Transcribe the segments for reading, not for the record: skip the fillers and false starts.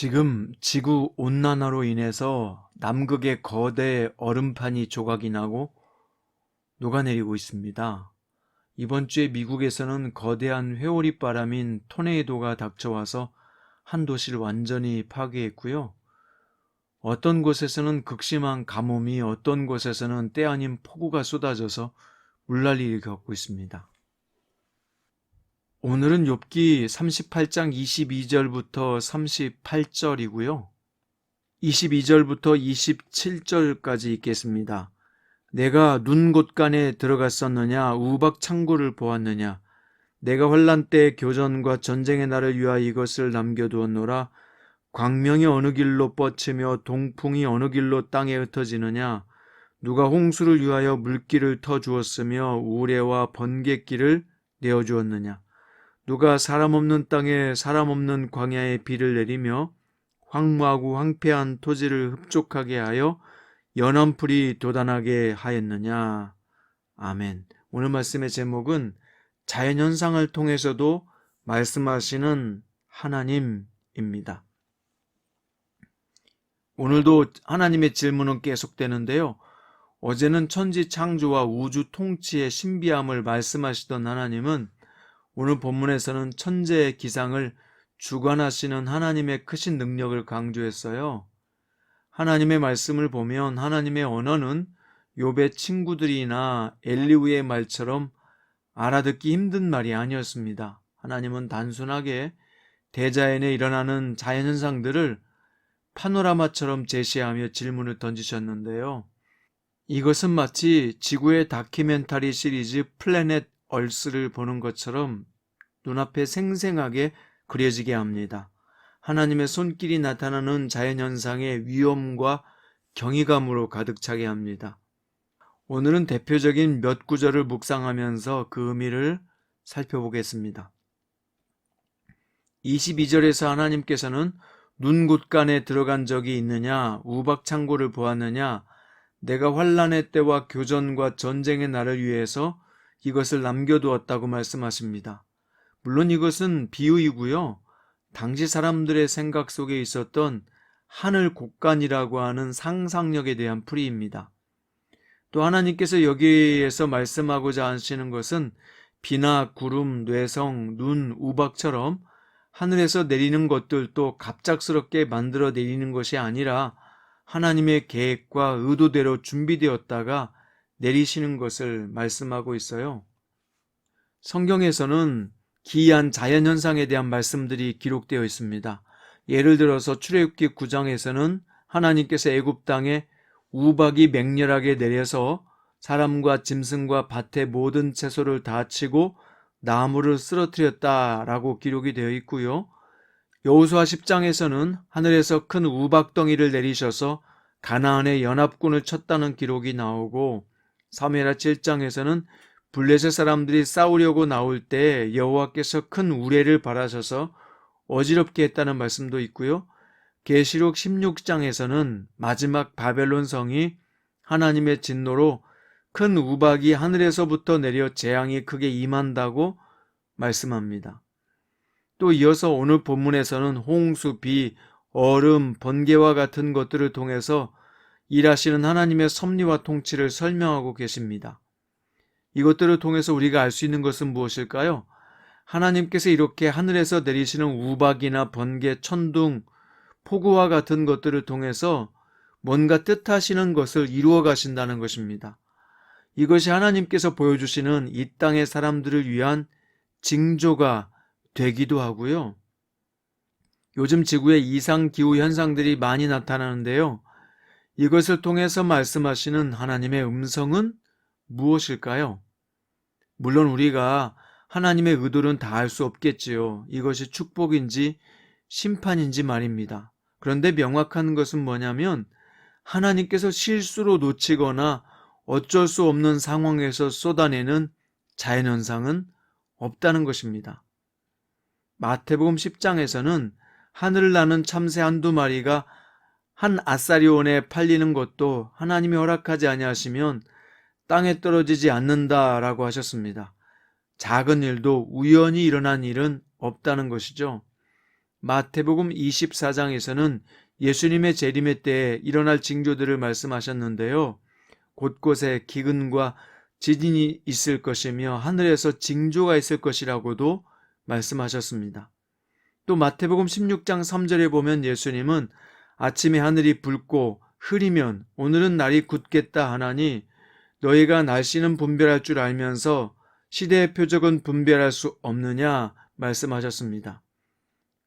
지금 지구 온난화로 인해서 남극의 거대 얼음판이 조각이 나고 녹아내리고 있습니다. 이번 주에 미국에서는 거대한 회오리 바람인 토네이도가 닥쳐와서 한 도시를 완전히 파괴했고요. 어떤 곳에서는 극심한 가뭄이, 어떤 곳에서는 때 아닌 폭우가 쏟아져서 물난리를 겪고 있습니다. 오늘은 욥기 38장 22절부터 38절이고요. 22절부터 27절까지 읽겠습니다. 내가 눈 곳간에 들어갔었느냐, 우박 창고를 보았느냐. 내가 환난 때 교전과 전쟁의 날을 위하여 이것을 남겨두었노라. 광명이 어느 길로 뻗치며 동풍이 어느 길로 땅에 흩어지느냐. 누가 홍수를 위하여 물길을 터주었으며 우레와 번갯길을 내어주었느냐. 누가 사람 없는 땅에 사람 없는 광야에 비를 내리며 황무하고 황폐한 토지를 흡족하게 하여 연한 풀이 돋아나게 하였느냐. 아멘. 오늘 말씀의 제목은 자연현상을 통해서도 말씀하시는 하나님입니다. 오늘도 하나님의 질문은 계속되는데요. 어제는 천지 창조와 우주 통치의 신비함을 말씀하시던 하나님은 오늘 본문에서는 천재의 기상을 주관하시는 하나님의 크신 능력을 강조했어요. 하나님의 말씀을 보면 하나님의 언어는 욥의 친구들이나 엘리후의 말처럼 알아듣기 힘든 말이 아니었습니다. 하나님은 단순하게 대자연에 일어나는 자연현상들을 파노라마처럼 제시하며 질문을 던지셨는데요. 이것은 마치 지구의 다큐멘터리 시리즈 플래닛 얼스를 보는 것처럼 눈앞에 생생하게 그려지게 합니다. 하나님의 손길이 나타나는 자연현상의 위엄과 경이감으로 가득 차게 합니다. 오늘은 대표적인 몇 구절을 묵상하면서 그 의미를 살펴보겠습니다. 22절에서 하나님께서는 눈 곳간에 들어간 적이 있느냐, 우박창고를 보았느냐, 내가 환난의 때와 교전과 전쟁의 날을 위해서 이것을 남겨두었다고 말씀하십니다. 물론 이것은 비유이고요. 당시 사람들의 생각 속에 있었던 하늘 곳간이라고 하는 상상력에 대한 풀이입니다. 또 하나님께서 여기에서 말씀하고자 하시는 것은 비나 구름, 뇌성, 눈, 우박처럼 하늘에서 내리는 것들도 갑작스럽게 만들어 내리는 것이 아니라 하나님의 계획과 의도대로 준비되었다가 내리시는 것을 말씀하고 있어요. 성경에서는 기이한 자연현상에 대한 말씀들이 기록되어 있습니다. 예를 들어서 출애굽기 9장에서는 하나님께서 애굽 땅에 우박이 맹렬하게 내려서 사람과 짐승과 밭의 모든 채소를 다 치고 나무를 쓰러뜨렸다라고 기록이 되어 있고요. 여호수아 10장에서는 하늘에서 큰 우박덩이를 내리셔서 가나안의 연합군을 쳤다는 기록이 나오고 사무엘하 7장에서는 블레셋 사람들이 싸우려고 나올 때 여호와께서 큰 우레를 바라셔서 어지럽게 했다는 말씀도 있고요. 계시록 16장에서는 마지막 바벨론 성이 하나님의 진노로 큰 우박이 하늘에서부터 내려 재앙이 크게 임한다고 말씀합니다. 또 이어서 오늘 본문에서는 홍수, 비, 얼음, 번개와 같은 것들을 통해서 일하시는 하나님의 섭리와 통치를 설명하고 계십니다. 이것들을 통해서 우리가 알 수 있는 것은 무엇일까요? 하나님께서 이렇게 하늘에서 내리시는 우박이나 번개, 천둥, 폭우와 같은 것들을 통해서 뭔가 뜻하시는 것을 이루어 가신다는 것입니다. 이것이 하나님께서 보여주시는 이 땅의 사람들을 위한 징조가 되기도 하고요. 요즘 지구에 이상기후 현상들이 많이 나타나는데요. 이것을 통해서 말씀하시는 하나님의 음성은 무엇일까요? 물론 우리가 하나님의 의도는 다 알 수 없겠지요. 이것이 축복인지 심판인지 말입니다. 그런데 명확한 것은 뭐냐면 하나님께서 실수로 놓치거나 어쩔 수 없는 상황에서 쏟아내는 자연현상은 없다는 것입니다. 마태복음 10장에서는 하늘을 나는 참새 한두 마리가 한 아사리온에 팔리는 것도 하나님이 허락하지 아니하시면 땅에 떨어지지 않는다라고 하셨습니다. 작은 일도 우연히 일어난 일은 없다는 것이죠. 마태복음 24장에서는 예수님의 재림의 때에 일어날 징조들을 말씀하셨는데요. 곳곳에 기근과 지진이 있을 것이며 하늘에서 징조가 있을 것이라고도 말씀하셨습니다. 또 마태복음 16장 3절에 보면 예수님은 아침에 하늘이 붉고 흐리면 오늘은 날이 굳겠다 하나니 너희가 날씨는 분별할 줄 알면서 시대의 표적은 분별할 수 없느냐 말씀하셨습니다.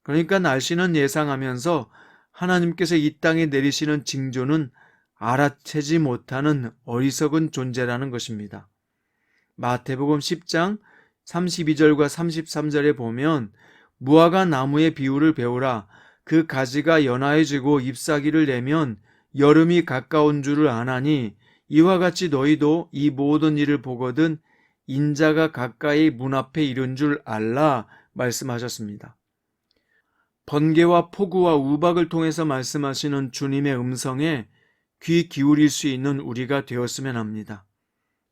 그러니까 날씨는 예상하면서 하나님께서 이 땅에 내리시는 징조는 알아채지 못하는 어리석은 존재라는 것입니다. 마태복음 10장 32절과 33절에 보면 무화과 나무의 비유를 배우라. 그 가지가 연하해지고 잎사귀를 내면 여름이 가까운 줄을 아나니 이와 같이 너희도 이 모든 일을 보거든 인자가 가까이 문 앞에 이른 줄 알라 말씀하셨습니다. 번개와 폭우와 우박을 통해서 말씀하시는 주님의 음성에 귀 기울일 수 있는 우리가 되었으면 합니다.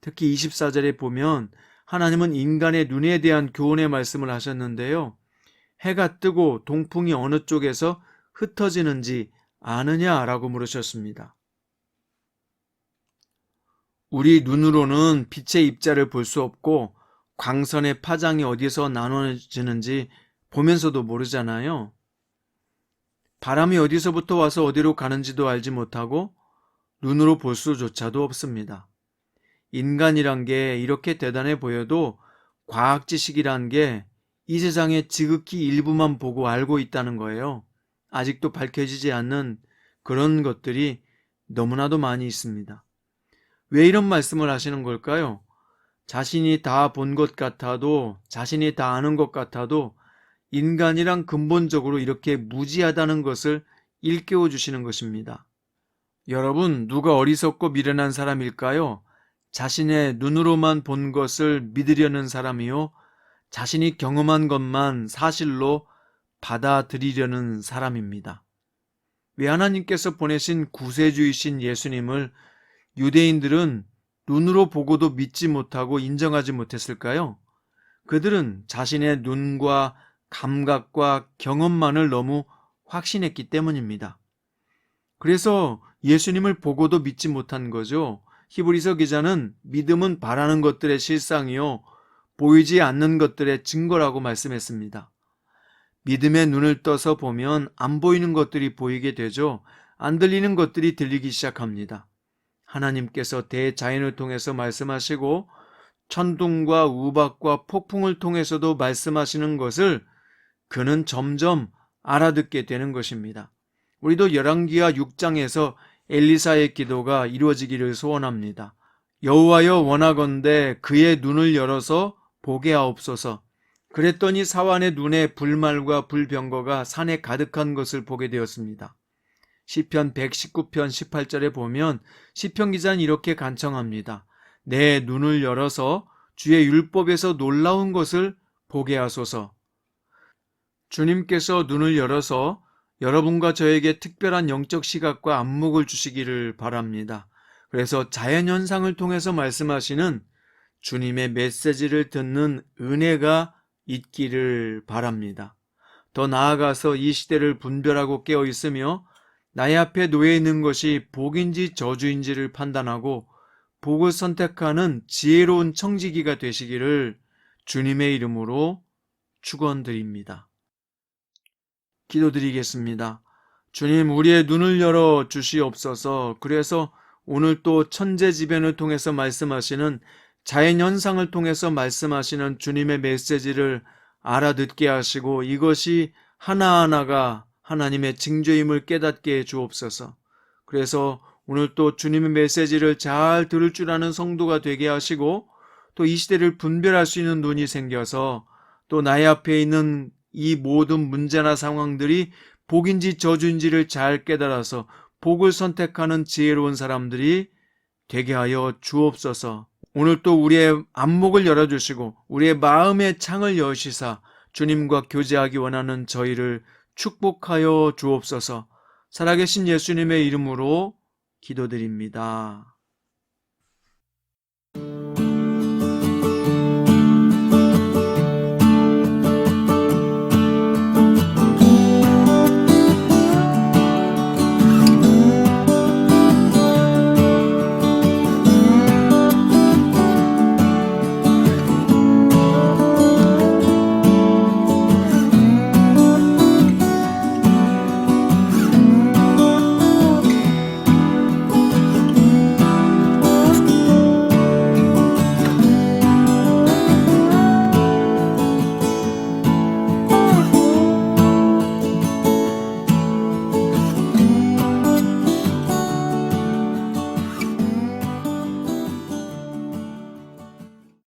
특히 24절에 보면 하나님은 인간의 눈에 대한 교훈의 말씀을 하셨는데요. 해가 뜨고 동풍이 어느 쪽에서 흩어지는지 아느냐라고 물으셨습니다. 우리 눈으로는 빛의 입자를 볼 수 없고 광선의 파장이 어디서 나눠지는지 보면서도 모르잖아요. 바람이 어디서부터 와서 어디로 가는지도 알지 못하고 눈으로 볼 수조차도 없습니다. 인간이란 게 이렇게 대단해 보여도 과학 지식이란 게 이 세상의 지극히 일부만 보고 알고 있다는 거예요. 아직도 밝혀지지 않는 그런 것들이 너무나도 많이 있습니다. 왜 이런 말씀을 하시는 걸까요? 자신이 다 본 것 같아도, 자신이 다 아는 것 같아도 인간이란 근본적으로 이렇게 무지하다는 것을 일깨워 주시는 것입니다. 여러분, 누가 어리석고 미련한 사람일까요? 자신의 눈으로만 본 것을 믿으려는 사람이요, 자신이 경험한 것만 사실로 받아들이려는 사람입니다. 왜 하나님께서 보내신 구세주이신 예수님을 유대인들은 눈으로 보고도 믿지 못하고 인정하지 못했을까요? 그들은 자신의 눈과 감각과 경험만을 너무 확신했기 때문입니다. 그래서 예수님을 보고도 믿지 못한 거죠. 히브리서 기자는 믿음은 바라는 것들의 실상이요 보이지 않는 것들의 증거라고 말씀했습니다. 믿음의 눈을 떠서 보면 안 보이는 것들이 보이게 되죠. 안 들리는 것들이 들리기 시작합니다. 하나님께서 대자연을 통해서 말씀하시고 천둥과 우박과 폭풍을 통해서도 말씀하시는 것을 그는 점점 알아듣게 되는 것입니다. 우리도 열왕기하 6장에서 엘리사의 기도가 이루어지기를 소원합니다. 여호와여 원하건대 그의 눈을 열어서 보게 하옵소서. 그랬더니 사환의 눈에 불말과 불병거가 산에 가득한 것을 보게 되었습니다. 시편 119편 18절에 보면 시편 기자는 이렇게 간청합니다. 내 눈을 열어서 주의 율법에서 놀라운 것을 보게 하소서. 주님께서 눈을 열어서 여러분과 저에게 특별한 영적 시각과 안목을 주시기를 바랍니다. 그래서 자연현상을 통해서 말씀하시는 주님의 메시지를 듣는 은혜가 있기를 바랍니다. 더 나아가서 이 시대를 분별하고 깨어 있으며 나의 앞에 놓여 있는 것이 복인지 저주인지를 판단하고 복을 선택하는 지혜로운 청지기가 되시기를 주님의 이름으로 축원드립니다. 기도드리겠습니다. 주님, 우리의 눈을 열어 주시옵소서. 그래서 오늘 또 천재지변을 통해서 말씀하시는 자연현상을 통해서 말씀하시는 주님의 메시지를 알아듣게 하시고 이것이 하나하나가 하나님의 징조임을 깨닫게 해 주옵소서. 그래서 오늘 또 주님의 메시지를 잘 들을 줄 아는 성도가 되게 하시고 또 이 시대를 분별할 수 있는 눈이 생겨서 또 나의 앞에 있는 이 모든 문제나 상황들이 복인지 저주인지를 잘 깨달아서 복을 선택하는 지혜로운 사람들이 되게 하여 주옵소서. 오늘 또 우리의 안목을 열어주시고 우리의 마음의 창을 여시사 주님과 교제하기 원하는 저희를 축복하여 주옵소서. 살아계신 예수님의 이름으로 기도드립니다.